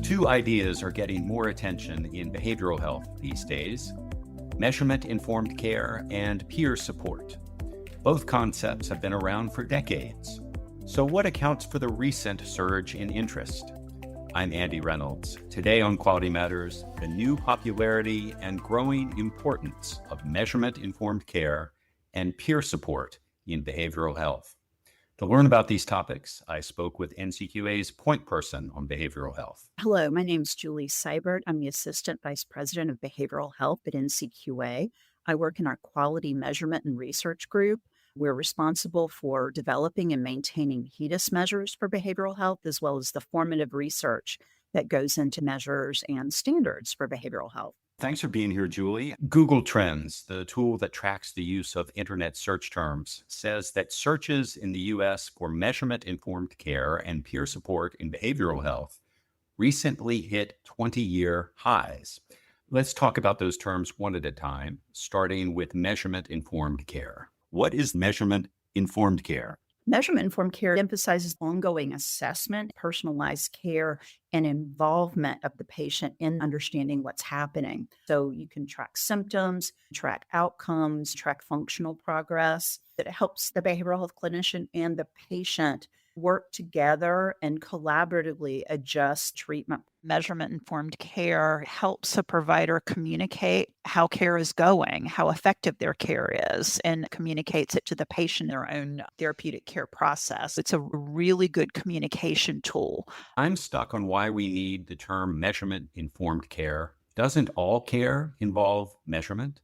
Two ideas are getting more attention in behavioral health these days: measurement-informed care and peer support. Both concepts have been around for decades. So what accounts for the recent surge in interest? I'm Andy Reynolds. Today on Quality Matters, the new popularity and growing importance of measurement-informed care and peer support in behavioral health. To learn about these topics, I spoke with NCQA's point person on behavioral health. Hello, my name is Julie Seibert. I'm the Assistant Vice President of Behavioral Health at NCQA. I work in our Quality Measurement and Research Group. We're responsible for developing and maintaining HEDIS measures for behavioral health, as well as the formative research that goes into measures and standards for behavioral health. Thanks for being here, Julie. Google Trends, the tool that tracks the use of internet search terms, says that searches in the U.S. for measurement-informed care and peer support in behavioral health recently hit 20-year highs. Let's talk about those terms one at a time, starting with measurement-informed care. What is measurement-informed care? Measurement-informed care emphasizes ongoing assessment, personalized care, and involvement of the patient in understanding what's happening. So you can track symptoms, track outcomes, track functional progress. It helps the behavioral health clinician and the patient work together and collaboratively adjust treatment. Measurement-informed care helps a provider communicate how care is going, how effective their care is, and communicates it to the patient in their own therapeutic care process. It's a really good communication tool. I'm stuck on why we need the term measurement-informed care. Doesn't all care involve measurement?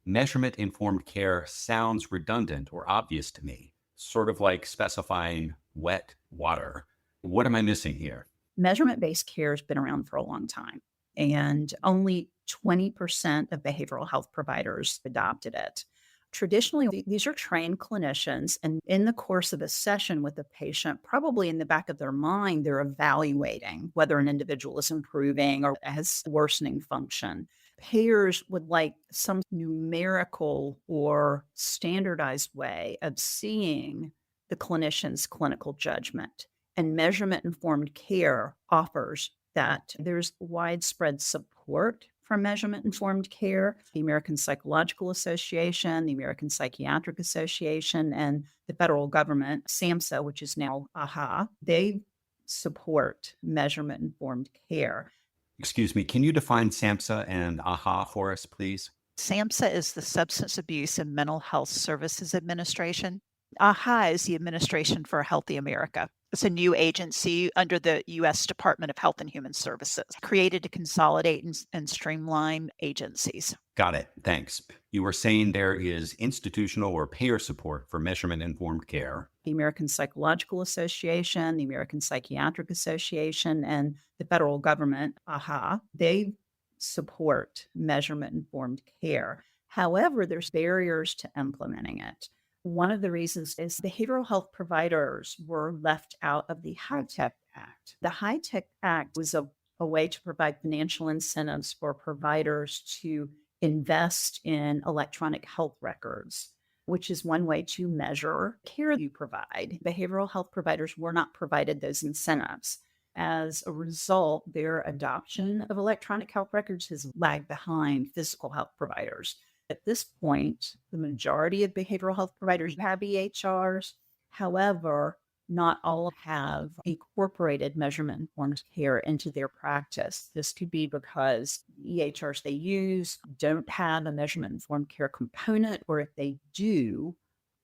Measurement-informed care sounds redundant or obvious to me, sort of like specifying wet water. What am I missing here? Measurement-based care has been around for a long time, and only 20% of behavioral health providers adopted it. Traditionally, these are trained clinicians, and in the course of a session with a patient, probably in the back of their mind, they're evaluating whether an individual is improving or has worsening function. Payers would like some numerical or standardized way of seeing the clinician's clinical judgment. And measurement-informed care offers that. There's widespread support for measurement-informed care. The American Psychological Association, the American Psychiatric Association, and the federal government, SAMHSA, which is now AHA, they support measurement-informed care. Excuse me, can you define SAMHSA and AHA for us, please? SAMHSA is the Substance Abuse and Mental Health Services Administration. AHA is the Administration for a Healthy America. It's a new agency under the U.S. Department of Health and Human Services, created to consolidate and streamline agencies. Got it. Thanks. You were saying there is institutional or payer support for measurement-informed care. The American Psychological Association, the American Psychiatric Association, and the federal government, AHA, they support measurement-informed care. However, there's barriers to implementing it. One of the reasons is behavioral health providers were left out of the HITECH Act. The HITECH Act was a way to provide financial incentives for providers to invest in electronic health records, which is one way to measure care you provide. Behavioral health providers were not provided those incentives. As a result, their adoption of electronic health records has lagged behind physical health providers. At this point, the majority of behavioral health providers have EHRs. However, not all have incorporated measurement-informed care into their practice. This could be because EHRs they use don't have a measurement-informed care component, or if they do,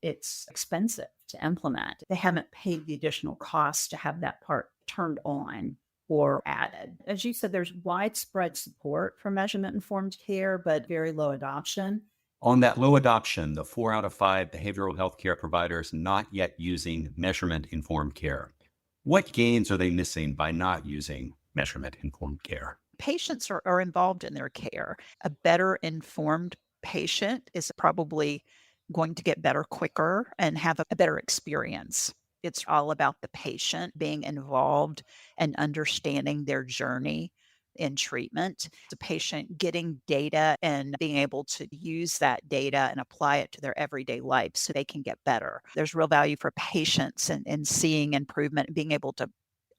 it's expensive to implement. They haven't paid the additional costs to have that part turned on or added. As you said, there's widespread support for measurement-informed care, but very low adoption. On that low adoption, the 4 out of 5 behavioral health care providers not yet using measurement-informed care. What gains are they missing by not using measurement-informed care? Patients are involved in their care. A better informed patient is probably going to get better quicker and have a better experience. It's all about the patient being involved and understanding their journey in treatment. The patient getting data and being able to use that data and apply it to their everyday life so they can get better. There's real value for patients in seeing improvement and being able to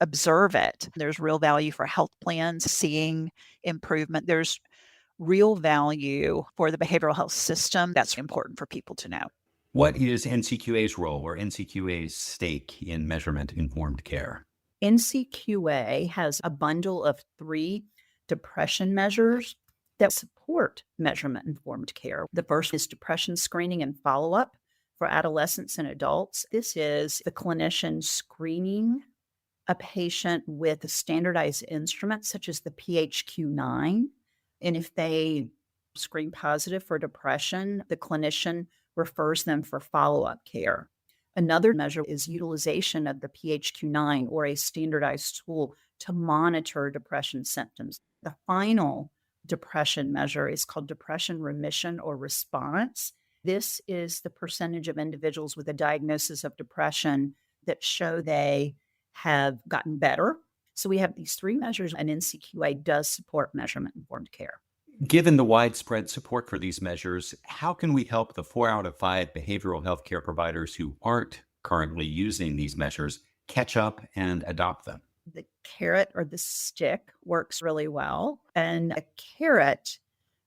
observe it. There's real value for health plans seeing improvement. There's real value for the behavioral health system. That's important for people to know. What is NCQA's role or NCQA's stake in measurement-informed care? NCQA has a bundle of 3 depression measures that support measurement-informed care. The first is depression screening and follow-up for adolescents and adults. This is the clinician screening a patient with a standardized instrument such as the PHQ-9. And if they screen positive for depression, the clinician refers them for follow-up care. Another measure is utilization of the PHQ-9 or a standardized tool to monitor depression symptoms. The final depression measure is called depression remission or response. This is the percentage of individuals with a diagnosis of depression that show they have gotten better. So we have these 3 measures, and NCQA does support measurement-informed care. Given the widespread support for these measures, how can we help the 4 out of 5 behavioral health care providers who aren't currently using these measures catch up and adopt them? The carrot or the stick works really well. And a carrot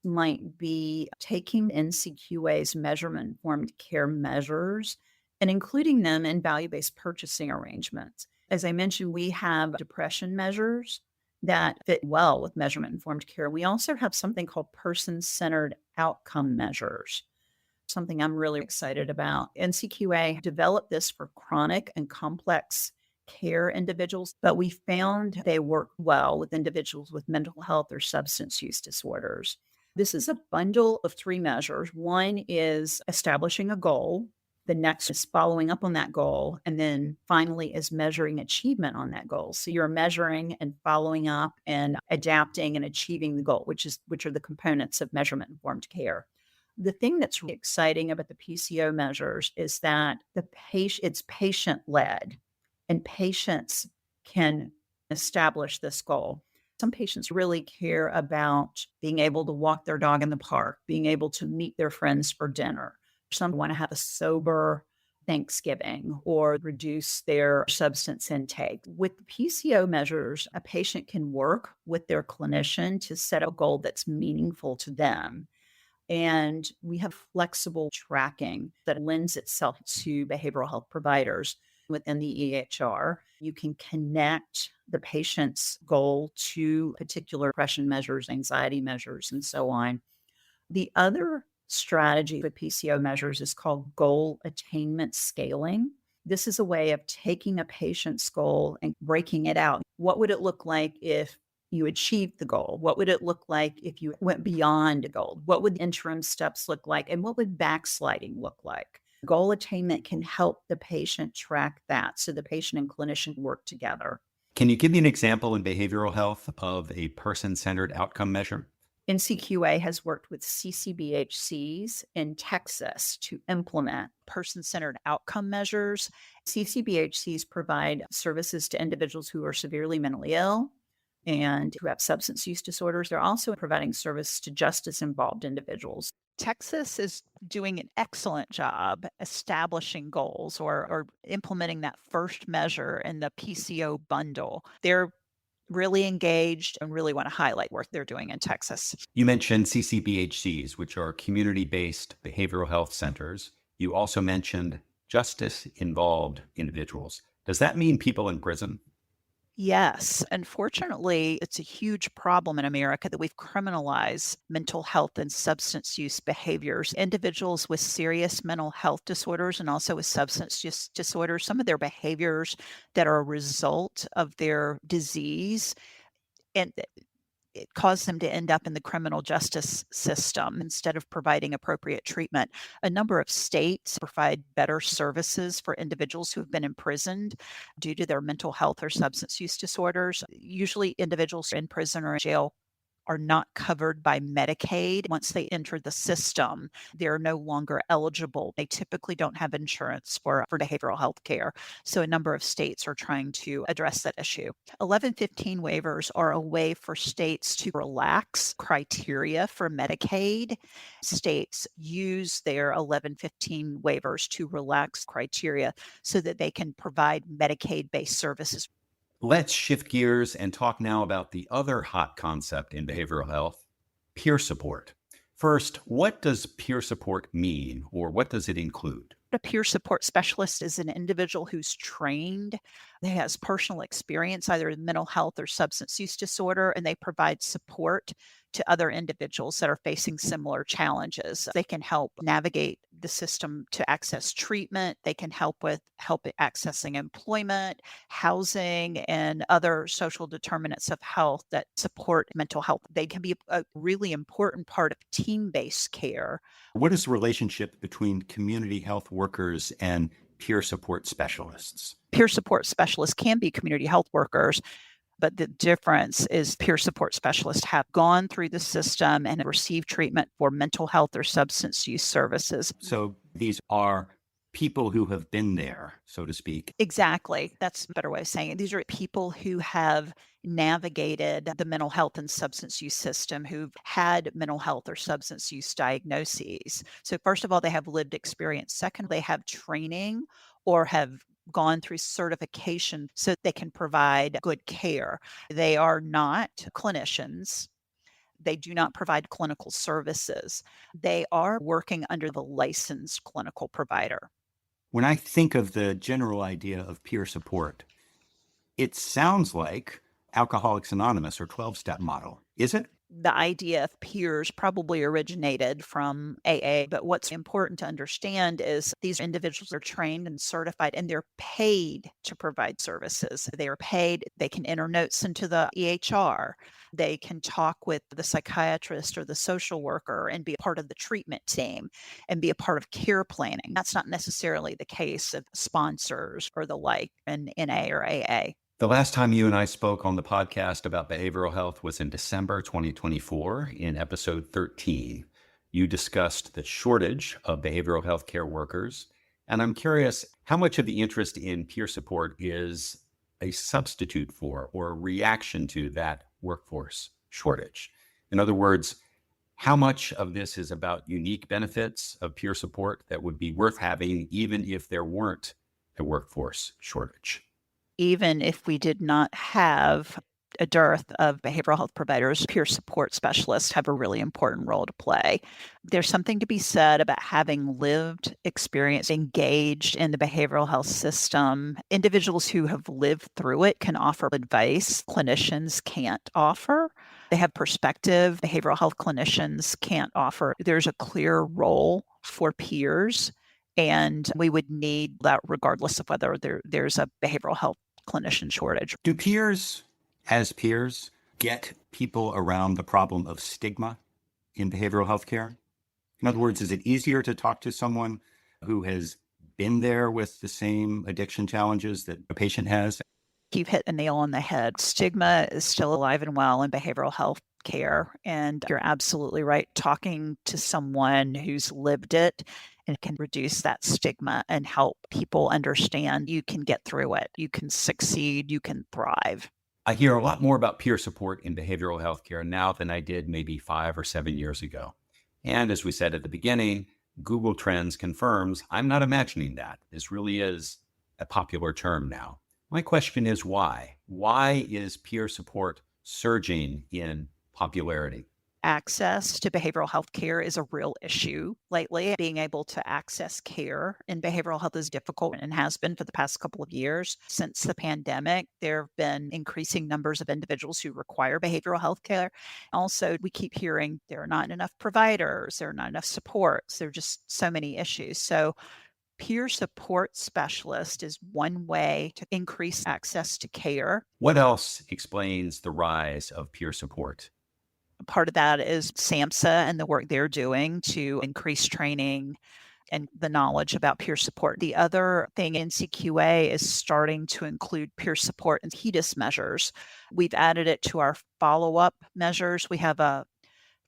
might be taking NCQA's measurement-informed care measures and including them in value-based purchasing arrangements. As I mentioned, we have depression measures that fit well with measurement-informed care. We also have something called person-centered outcome measures, something I'm really excited about. NCQA developed this for chronic and complex care individuals, but we found they work well with individuals with mental health or substance use disorders. This is a bundle of 3 measures. One is establishing a goal. The next is following up on that goal. And then finally is measuring achievement on that goal. So you're measuring and following up and adapting and achieving the goal, which are the components of measurement-informed care. The thing that's really exciting about the PCO measures is that it's patient-led, and patients can establish this goal. Some patients really care about being able to walk their dog in the park, being able to meet their friends for dinner. Some want to have a sober Thanksgiving or reduce their substance intake. With the PCO measures, a patient can work with their clinician to set a goal that's meaningful to them. And we have flexible tracking that lends itself to behavioral health providers within the EHR. You can connect the patient's goal to particular depression measures, anxiety measures, and so on. The other strategy with PCO measures is called goal attainment scaling. This is a way of taking a patient's goal and breaking it out. What would it look like if you achieved the goal? What would it look like if you went beyond a goal? What would interim steps look like? And what would backsliding look like? Goal attainment can help the patient track that so the patient and clinician work together. Can you give me an example in behavioral health of a person-centered outcome measure? NCQA has worked with CCBHCs in Texas to implement Person-centered outcome measures. CCBHCs provide services to individuals who are severely mentally ill and who have substance use disorders. They're also providing service to justice-involved individuals. Texas is doing an excellent job establishing goals or implementing that first measure in the PCO bundle. They're really engaged and really want to highlight work they're doing in Texas. You mentioned CCBHCs, which are community-based behavioral health centers. You also mentioned justice-involved individuals. Does that mean people in prison? Yes. Unfortunately, it's a huge problem in America that we've criminalized mental health and substance use behaviors. Individuals with serious mental health disorders and also with substance use disorders, some of their behaviors that are a result of their disease, and it caused them to end up in the criminal justice system instead of providing appropriate treatment. A number of states provide better services for individuals who have been imprisoned due to their mental health or substance use disorders. Usually individuals in prison or in jail are not covered by Medicaid. Once they enter the system, they're no longer eligible. They typically don't have insurance for behavioral health care. So a number of states are trying to address that issue. 1115 waivers are a way for states to relax criteria for Medicaid. States use their 1115 waivers to relax criteria so that they can provide Medicaid-based services. Let's shift gears and talk now about the other hot concept in behavioral health, peer support. First, what does peer support mean, or what does it include? A peer support specialist is an individual who's trained, they has personal experience either in mental health or substance use disorder, and they provide support to other individuals that are facing similar challenges. They can help navigate the system to access treatment. They can help accessing employment, housing, and other social determinants of health that support mental health. They can be a really important part of team-based care. What is the relationship between community health workers and peer support specialists? Peer support specialists can be community health workers, but the difference is peer support specialists have gone through the system and received treatment for mental health or substance use services. So these are people who have been there, so to speak. Exactly. That's a better way of saying it. These are people who have navigated the mental health and substance use system, who've had mental health or substance use diagnoses. So first of all, they have lived experience. Second, they have training or have gone through certification so they can provide good care. They are not clinicians. They do not provide clinical services. They are working under the licensed clinical provider. When I think of the general idea of peer support, it sounds like Alcoholics Anonymous or 12-step model. Is it? The idea of peers probably originated from AA, but what's important to understand is these individuals are trained and certified and they're paid to provide services. They are paid, they can enter notes into the EHR, they can talk with the psychiatrist or the social worker and be a part of the treatment team and be a part of care planning. That's not necessarily the case of sponsors or the like in NA or AA. The last time you and I spoke on the podcast about behavioral health was in December 2024 in episode 13. You discussed the shortage of behavioral health care workers, and I'm curious how much of the interest in peer support is a substitute for or a reaction to that workforce shortage. In other words, how much of this is about unique benefits of peer support that would be worth having even if there weren't a workforce shortage? Even if we did not have a dearth of behavioral health providers, peer support specialists have a really important role to play. There's something to be said about having lived experience, engaged in the behavioral health system. Individuals who have lived through it can offer advice clinicians can't offer. They have perspective behavioral health clinicians can't offer. There's a clear role for peers, and we would need that regardless of whether there's a behavioral health clinician shortage. Do peers, as peers, get people around the problem of stigma in behavioral health care? In other words, is it easier to talk to someone who has been there with the same addiction challenges that a patient has? You've hit a nail on the head. Stigma is still alive and well in behavioral health care. And you're absolutely right. Talking to someone who's lived it and can reduce that stigma and help people understand you can get through it. You can succeed. You can thrive. I hear a lot more about peer support in behavioral health care now than I did maybe 5 or 7 years ago. And as we said at the beginning, Google Trends confirms I'm not imagining that. This really is a popular term now. My question is why? Why is peer support surging in popularity? Access to behavioral health care is a real issue lately. Being able to access care in behavioral health is difficult and has been for the past couple of years. Since the pandemic, there have been increasing numbers of individuals who require behavioral health care. Also, we keep hearing there are not enough providers, there are not enough supports, there are just so many issues. So peer support specialist is one way to increase access to care. What else explains the rise of peer support? Part of that is SAMHSA and the work they're doing to increase training and the knowledge about peer support. The other thing, NCQA is starting to include peer support and HEDIS measures. We've added it to our follow-up measures. We have a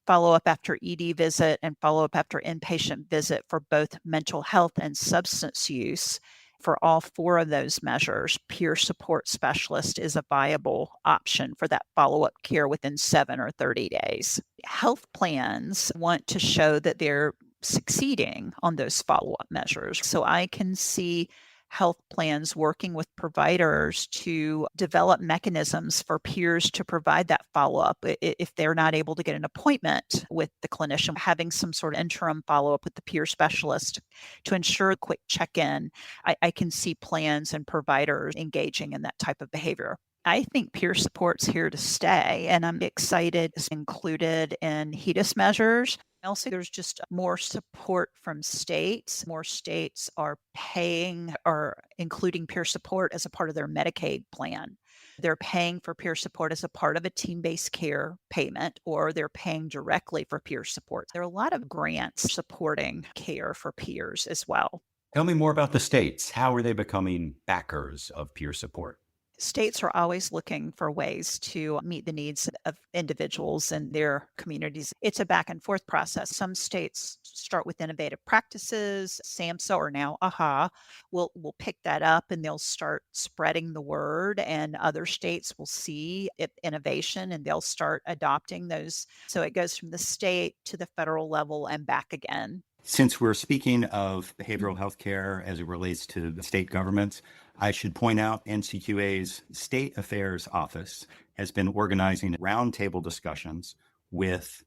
follow-up after ED visit and follow-up after inpatient visit for both mental health and substance use. For all 4 of those measures, peer support specialist is a viable option for that follow-up care within 7 or 30 days. Health plans want to show that they're succeeding on those follow-up measures. So I can see health plans working with providers to develop mechanisms for peers to provide that follow-up. If they're not able to get an appointment with the clinician, having some sort of interim follow-up with the peer specialist to ensure a quick check-in. I can see plans and providers engaging in that type of behavior. I think peer support's here to stay, and I'm excited it's included in HEDIS measures. Also, there's just more support from states. More states are paying or including peer support as a part of their Medicaid plan. They're paying for peer support as a part of a team-based care payment, or they're paying directly for peer support. There are a lot of grants supporting care for peers as well. Tell me more about the states. How are they becoming backers of peer support? States are always looking for ways to meet the needs of individuals and their communities. It's a back and forth process. Some states start with innovative practices. SAMHSA, or now AHA, will pick that up and they'll start spreading the word, and other states will see innovation and they'll start adopting those. So it goes from the state to the federal level and back again. Since we're speaking of behavioral health care as it relates to the state governments, I should point out NCQA's State Affairs Office has been organizing roundtable discussions with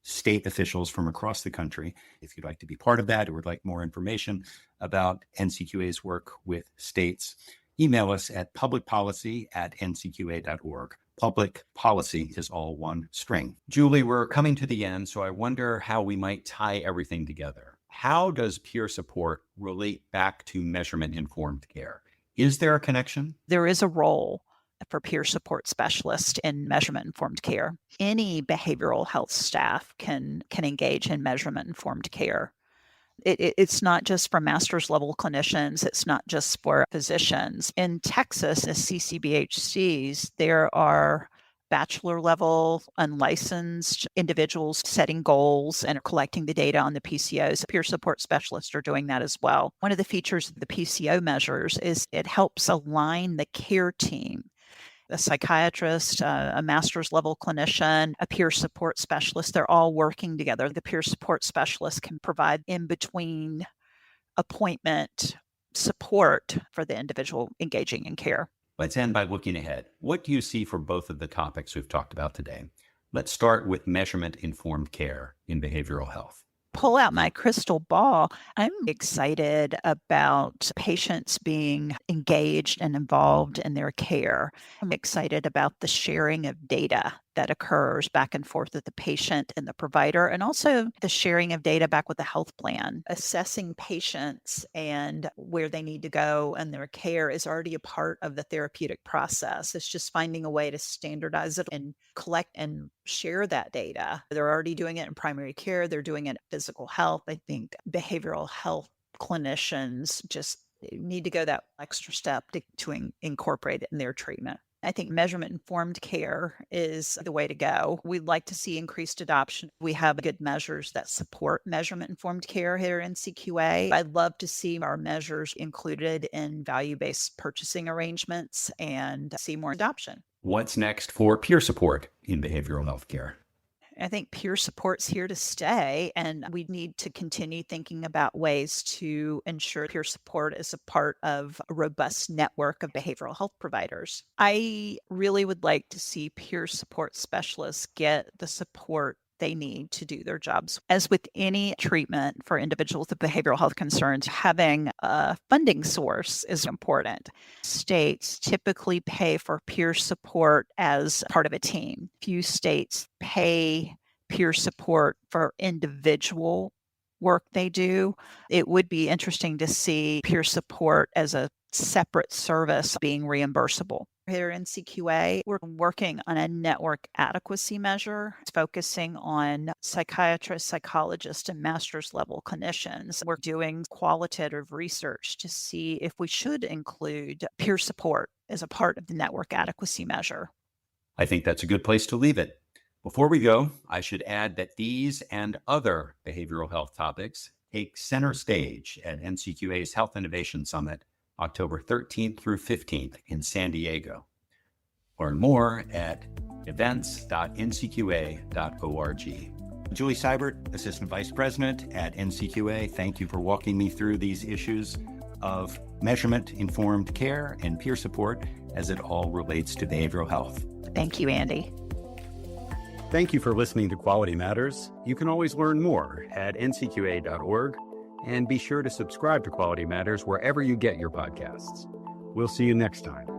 state officials from across the country. If you'd like to be part of that or would like more information about NCQA's work with states, email us at publicpolicy@ncqa.org. Public policy is all one string. Julie, we're coming to the end, so I wonder how we might tie everything together. How does peer support relate back to measurement-informed care? Is there a connection? There is a role for peer support specialists in measurement-informed care. Any behavioral health staff can engage in measurement-informed care. It's not just for master's level clinicians. It's not just for physicians. In Texas, as CCBHCs, there are bachelor level unlicensed individuals setting goals and collecting the data on the PCOs. Peer support specialists are doing that as well. One of the features of the PCO measures is it helps align the care team. A psychiatrist, a master's level clinician, a peer support specialist, they're all working together. The peer support specialist can provide in between appointment support for the individual engaging in care. Let's end by looking ahead. What do you see for both of the topics we've talked about today? Let's start with measurement-informed care in behavioral health. Pull out my crystal ball. I'm excited about patients being engaged and involved in their care. I'm excited about the sharing of data that occurs back and forth with the patient and the provider, and also the sharing of data back with the health plan. Assessing patients and where they need to go and their care is already a part of the therapeutic process. It's just finding a way to standardize it and collect and share that data. They're already doing it in primary care. They're doing it in physical health. I think behavioral health clinicians just need to go that extra step to incorporate it in their treatment. I think measurement-informed care is the way to go. We'd like to see increased adoption. We have good measures that support measurement-informed care here in NCQA. I'd love to see our measures included in value-based purchasing arrangements and see more adoption. What's next for peer support in behavioral health care? I think peer support's here to stay, and we need to continue thinking about ways to ensure peer support is a part of a robust network of behavioral health providers. I really would like to see peer support specialists get the support they need to do their jobs. As with any treatment for individuals with behavioral health concerns, having a funding source is important. States typically pay for peer support as part of a team. Few states pay peer support for individual work they do. It would be interesting to see peer support as a separate service being reimbursable. Here in NCQA, we're working on a network adequacy measure. It's focusing on psychiatrists, psychologists, and master's level clinicians. We're doing qualitative research to see if we should include peer support as a part of the network adequacy measure. I think that's a good place to leave it. Before we go, I should add that these and other behavioral health topics take center stage at NCQA's Health Innovation Summit, October 13th through 15th in San Diego. Learn more at events.ncqa.org. Julie Seibert, Assistant Vice President at NCQA, thank you for walking me through these issues. of measurement-informed care and peer support as it all relates to behavioral health. Thank you, Andy. Thank you for listening to Quality Matters. You can always learn more at ncqa.org, and be sure to subscribe to Quality Matters wherever you get your podcasts. We'll see you next time.